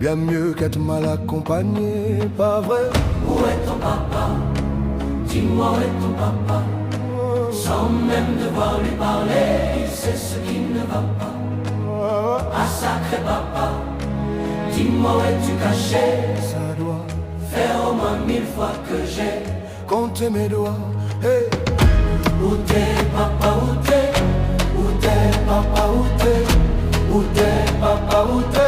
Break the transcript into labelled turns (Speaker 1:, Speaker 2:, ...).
Speaker 1: bien mieux qu'être mal accompagné, pas vrai?
Speaker 2: Où est ton papa? Dis-moi où est ton papa? Sans même devoir lui parler, il sait ce qui ne va pas. Ah sacré papa, dis-moi où es-tu caché?
Speaker 1: Ça doit
Speaker 2: faire au moins 1000 fois que j'ai
Speaker 1: compté mes doigts. Hey.
Speaker 2: Où t'es papa, où t'es? Où t'es papa, où t'es? Où t'es papa, où t'es?